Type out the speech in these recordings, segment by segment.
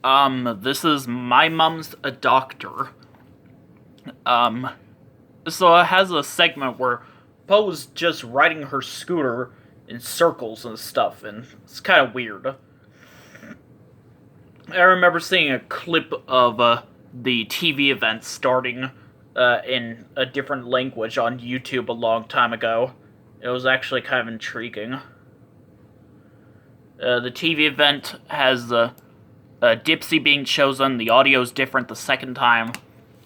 This is My Mom's a Doctor. Um, so it has a segment where Poe's just riding her scooter in circles and stuff, and it's kind of weird. I remember seeing a clip of the TV event starting in a different language on YouTube a long time ago. It was actually kind of intriguing. The TV event has Dipsy being chosen. The audio is different the second time.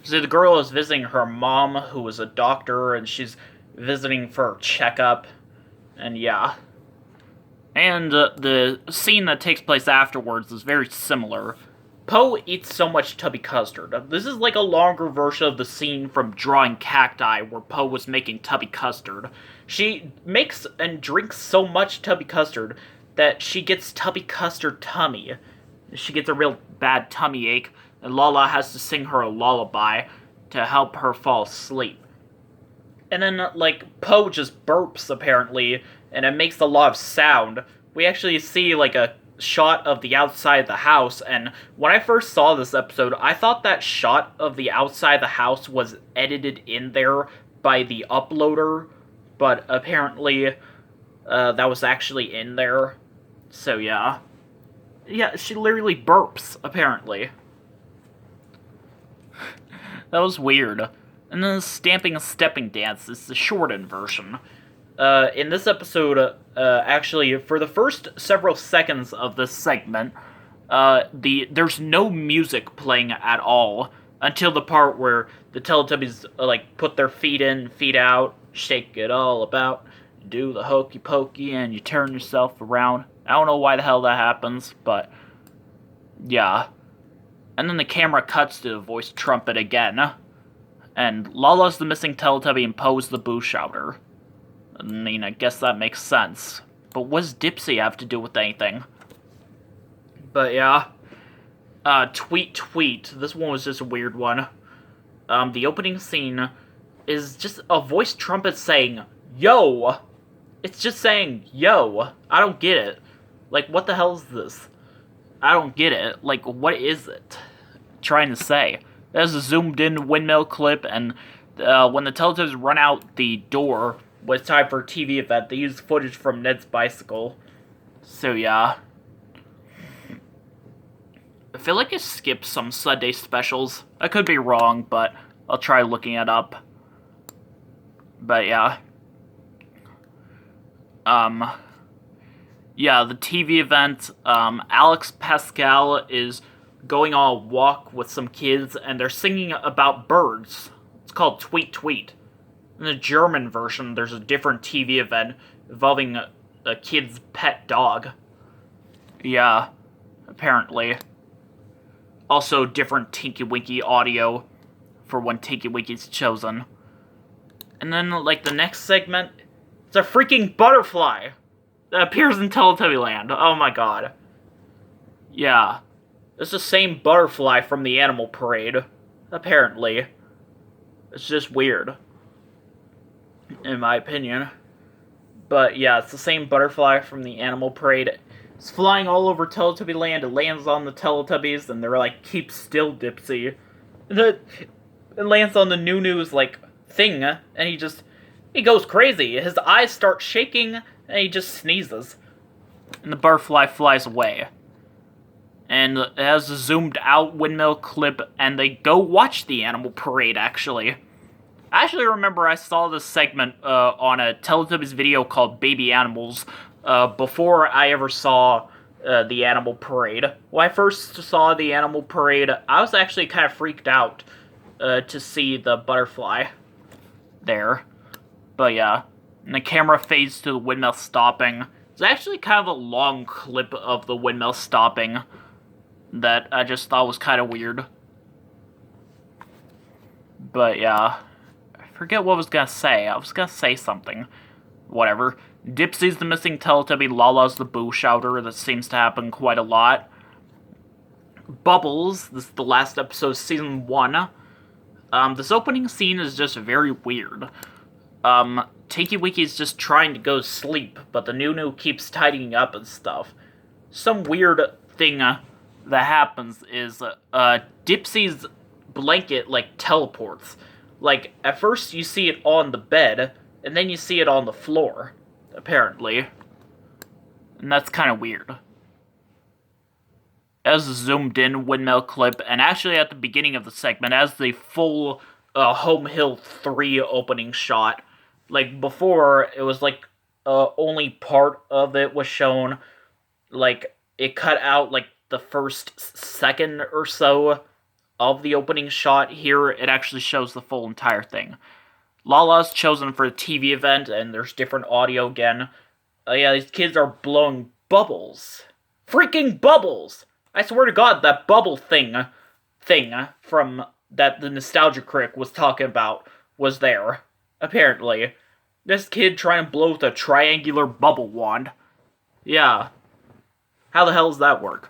So the girl is visiting her mom, who is a doctor, and she's visiting for a checkup. And yeah. And the scene that takes place afterwards is very similar. Poe eats so much Tubby Custard. This is like a longer version of the scene from Drawing Cacti, where Poe was making Tubby Custard. She makes and drinks so much Tubby Custard that she gets Tubby Custard Tummy. She gets a real bad tummy ache, and Lala has to sing her a lullaby to help her fall asleep. And then, Poe just burps, apparently, and it makes a lot of sound. We actually see, a shot of the outside of the house, and when I first saw this episode, I thought that shot of the outside of the house was edited in there by the uploader, but apparently, that was actually in there. So, yeah. Yeah, she literally burps, apparently. That was weird. And then the stamping and stepping dance is the shortened version. In this episode, actually, for the first several seconds of this segment, there's no music playing at all until the part where the Teletubbies, put their feet in, feet out, shake it all about, do the hokey pokey, and you turn yourself around. I don't know why the hell that happens, but yeah. And then the camera cuts to the voice trumpet again. And Lala's the missing Teletubby and Poe's the boo shouter. I mean, I guess that makes sense. But what does Dipsy have to do with anything? But yeah. Tweet tweet. This one was just a weird one. The opening scene is just a voice trumpet saying, "Yo!" It's just saying, "Yo!" I don't get it. What the hell is this? I don't get it. What is it trying to say? There's a zoomed-in windmill clip, and when the Teletubbies run out the door when it's time for a TV event, they use footage from Ned's bicycle. So, yeah. I feel like I skipped some Sunday specials. I could be wrong, but I'll try looking it up. But, yeah. Yeah, the TV event, Alex Pascal is going on a walk with some kids, and they're singing about birds. It's called Tweet Tweet. In the German version, there's a different TV event involving a kid's pet dog. Yeah, apparently. Also, different Tinky Winky audio for when Tinky Winky's chosen. And then, the next segment, it's a freaking butterfly that appears in Teletubby Land. Oh my god. Yeah. It's the same butterfly from the Animal Parade. Apparently. It's just weird. In my opinion. But yeah, it's the same butterfly from the Animal Parade. It's flying all over Teletubby Land. It lands on the Teletubbies, and they're like, "Keep still, Dipsy." And it lands on the Nunu's, thing, and he goes crazy. His eyes start shaking, and he just sneezes. And the butterfly flies away. And it has a zoomed out windmill clip, and they go watch the Animal Parade, actually. I actually remember I saw this segment on a Teletubbies video called Baby Animals before I ever saw the Animal Parade. When I first saw the Animal Parade, I was actually kind of freaked out to see the butterfly there. But yeah, and the camera fades to the windmill stopping. It's actually kind of a long clip of the windmill stopping that I just thought was kind of weird. But yeah, I forget what I was gonna say. I was gonna say something. Whatever. Dipsy's the missing Teletubby, Lala's the boo shouter. That seems to happen quite a lot. Bubbles, this is the last episode of Season 1. This opening scene is just very weird. Tinky Winky's just trying to go to sleep, but the Nunu keeps tidying up and stuff. Some weird thing that happens is Dipsy's blanket like teleports. Like at first you see it on the bed, and then you see it on the floor, apparently, and that's kind of weird. As a zoomed in windmill clip, and actually at the beginning of the segment, as the full Home Hill 3 opening shot. Like before, it was like only part of it was shown. Like it cut out like the first second or so of the opening shot. Here, it actually shows the full entire thing. Lala's chosen for a TV event, and there's different audio again. Yeah, these kids are blowing bubbles. Freaking bubbles! I swear to God, that bubble thing from that the Nostalgia Critic was talking about was there. Apparently. This kid trying to blow with a triangular bubble wand. Yeah. How the hell does that work?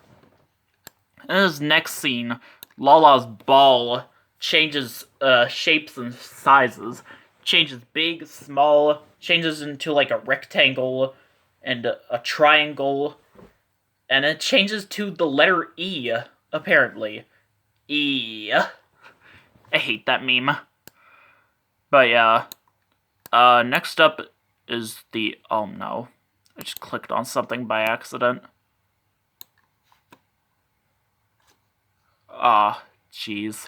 In this next scene, Lala's ball changes shapes and sizes. Changes big, small, changes into like a rectangle and a triangle. And it changes to the letter E, apparently. E. I hate that meme. But yeah. Next up is the... Oh no. I just clicked on something by accident. Ah, jeez.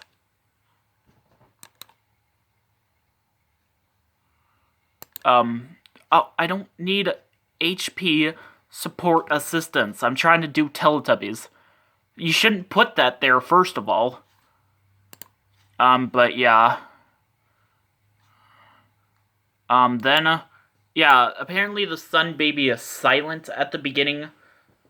Oh, I don't need HP support assistance. I'm trying to do Teletubbies. You shouldn't put that there, first of all. But yeah. Yeah, apparently the Sun Baby is silent at the beginning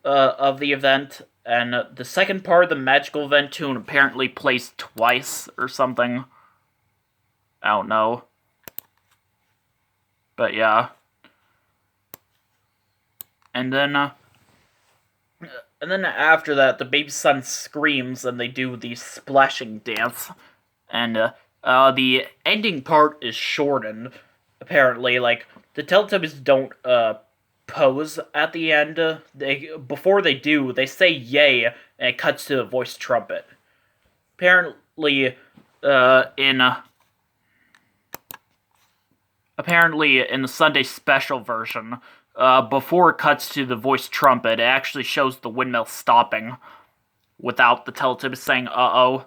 of the event, and the second part of the magical event tune apparently plays twice or something. I don't know. But yeah. And then after that, the baby son screams and they do the splashing dance. And the ending part is shortened, apparently. Like, the Teletubbies don't pose at the end. Before they do, they say yay, and it cuts to a voice trumpet. Apparently, in the Sunday special version, before it cuts to the voice trumpet, it actually shows the windmill stopping without the Teletubbies saying uh-oh.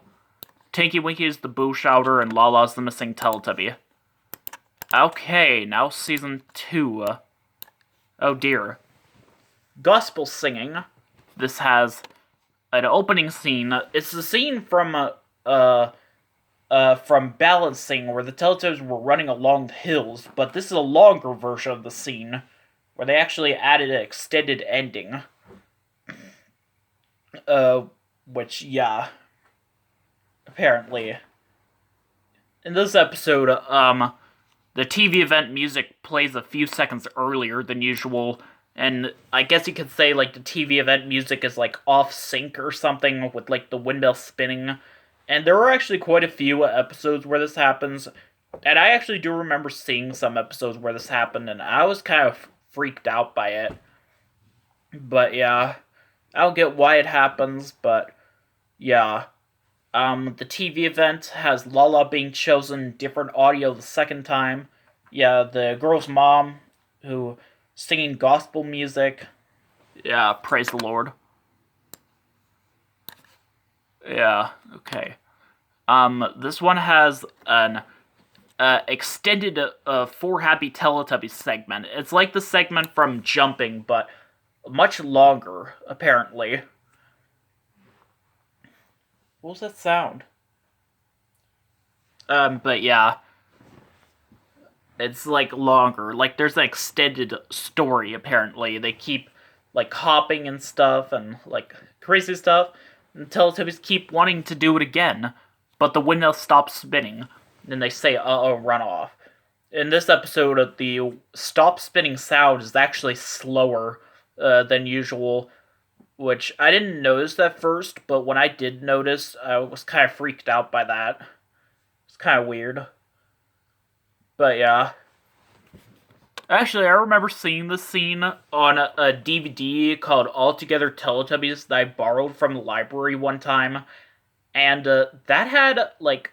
Tinky Winky is the boo shouter, and Lala's the missing Teletubby. Okay, now season 2. Oh dear. Gospel singing. This has an opening scene. It's the scene from Balancing, where the Teletubbies were running along the hills, but this is a longer version of the scene, where they actually added an extended ending. Which, yeah. Apparently. In this episode, the TV event music plays a few seconds earlier than usual, and I guess you could say, like, the TV event music is, like, off-sync or something, with, like, the windmill spinning. And there are actually quite a few episodes where this happens, and I actually do remember seeing some episodes where this happened, and I was kind of freaked out by it. But yeah, I don't get why it happens, but yeah. The TV event has Lala being chosen different audio the second time. Yeah, the girl's mom, who singing gospel music. Yeah, praise the Lord. Yeah, okay. This one has an extended For Happy Teletubbies segment. It's like the segment from Jumping, but much longer, apparently. What was that sound? But yeah. It's, like, longer. Like, there's an extended story, apparently. They keep, like, hopping and stuff, and, like, crazy stuff. And Teletubbies keep wanting to do it again. But the windmill stops spinning. And they say, uh-oh, run off. In this episode, the stop spinning sound is actually slower than usual, which I didn't notice at first, but when I did notice, I was kind of freaked out by that. It's kind of weird. But yeah. Actually, I remember seeing this scene on a DVD called Altogether Teletubbies that I borrowed from the library one time, and that had like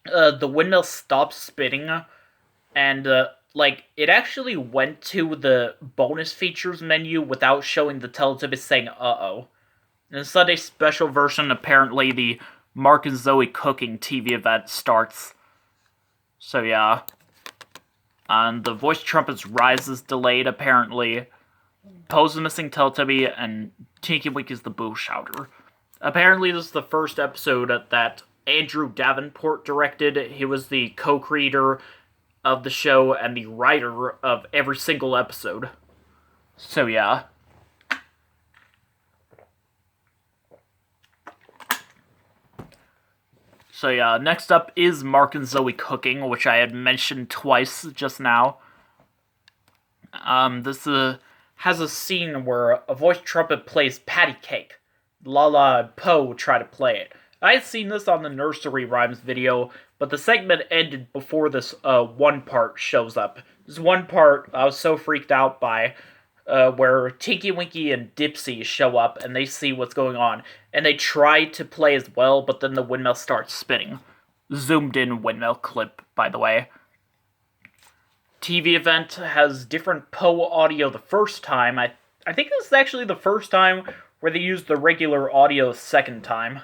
the windmill stopped spinning, and like it actually went to the bonus features menu without showing the Teletubbies saying "uh-oh." In the Sunday special version, apparently the Mark and Zoe cooking TV event starts. So yeah. And the voice trumpet's rise is delayed, apparently. Poe's the missing Teletubby, and Tinky Winky's the boo shouter. Apparently, this is the first episode that Andrew Davenport directed. He was the co-creator of the show and the writer of every single episode. So yeah. So yeah, next up is Mark and Zoe cooking, which I had mentioned twice just now. This has a scene where a voice trumpet plays Patty Cake. Lala and Poe try to play it. I had seen this on the Nursery Rhymes video, but the segment ended before this one part shows up. This one part I was so freaked out by, where Tinky Winky and Dipsy show up and they see what's going on, and they try to play as well, but then the windmill starts spinning. Zoomed in windmill clip, by the way. TV event has different Poe audio the first time. I think this is actually the first time where they used the regular audio the second time.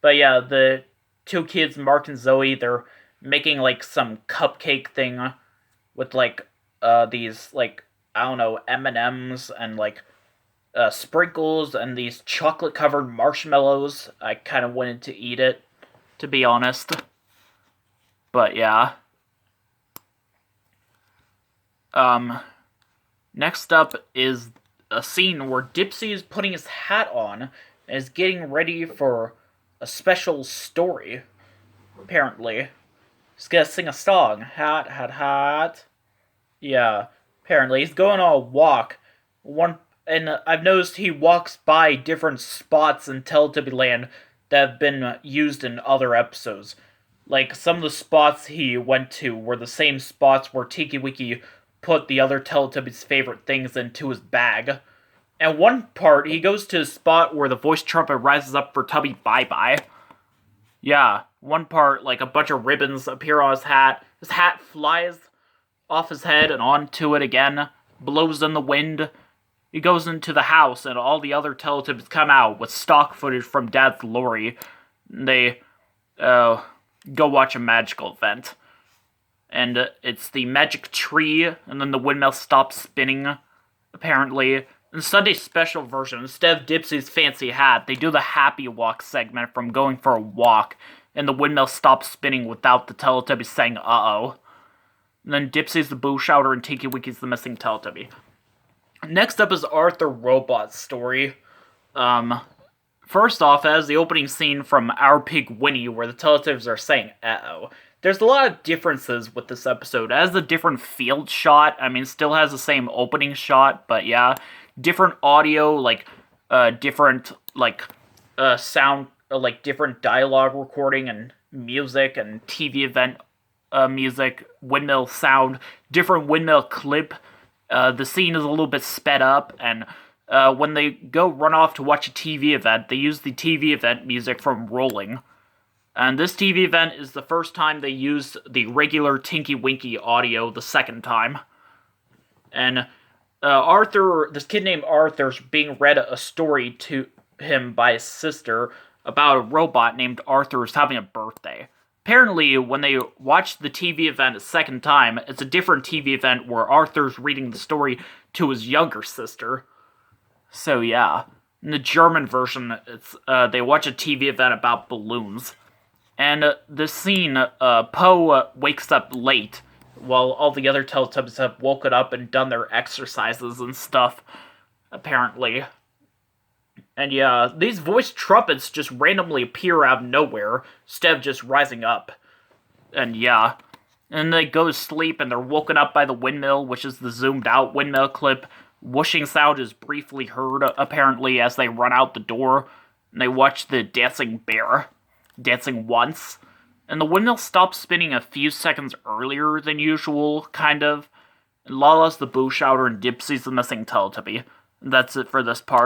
But yeah, the two kids, Mark and Zoe, they're making like some cupcake thing with like these like, I don't know, M&Ms and like sprinkles and these chocolate covered marshmallows. I kind of wanted to eat it, to be honest. But yeah. Next up is a scene where Dipsy is putting his hat on and is getting ready for a special story, apparently. He's gonna sing a song. Hat, hat, hat. Yeah, apparently. He's going on a walk. And I've noticed he walks by different spots in Teletubby Land that have been used in other episodes. Like, some of the spots he went to were the same spots where Tinky Winky put the other Teletubbies' favorite things into his bag. And one part, he goes to a spot where the voice trumpet rises up for Tubby Bye-Bye. Yeah, one part, like, a bunch of ribbons appear on his hat. His hat flies off his head and onto it again, blows in the wind. He goes into the house, and all the other Teletubbies come out with stock footage from Dad's lorry. They, go watch a magical event. And it's the magic tree, and then the windmill stops spinning, apparently. In Sunday's special version, instead of Dipsy's fancy hat, they do the happy walk segment from going for a walk, and the windmill stops spinning without the Teletubbies saying uh-oh. And then Dipsy's the boo shouter, and Tinky Winky's the missing Teletubby. Next up is Arthur Robot's story. First off, it has the opening scene from Our Pig Winnie, where the Teletubbies are saying uh-oh. There's a lot of differences with this episode. It has a different field shot. I mean, it still has the same opening shot, but yeah. Different audio, like, different, like, sound, like, different dialogue recording and music and TV event music, windmill sound, different windmill clip. The scene is a little bit sped up, and when they go run off to watch a TV event, they use the TV event music from Rolling. And this TV event is the first time they used the regular Tinky Winky audio the second time. And this kid named Arthur's being read a story to him by his sister about a robot named Arthur who's having a birthday. Apparently, when they watch the TV event a second time, it's a different TV event where Arthur's reading the story to his younger sister. So yeah. In the German version, it's they watch a TV event about balloons. And this scene, Poe wakes up late, while all the other Teletubbies have woken up and done their exercises and stuff, apparently. And yeah, these voice trumpets just randomly appear out of nowhere, instead of just rising up. And yeah. And they go to sleep, and they're woken up by the windmill, which is the zoomed-out windmill clip. Whooshing sound is briefly heard, apparently, as they run out the door. And they watch the dancing bear dancing once. And the windmill stops spinning a few seconds earlier than usual, kind of. Lala's the boo shouter, and Dipsy's the missing Teletubby. That's it for this part.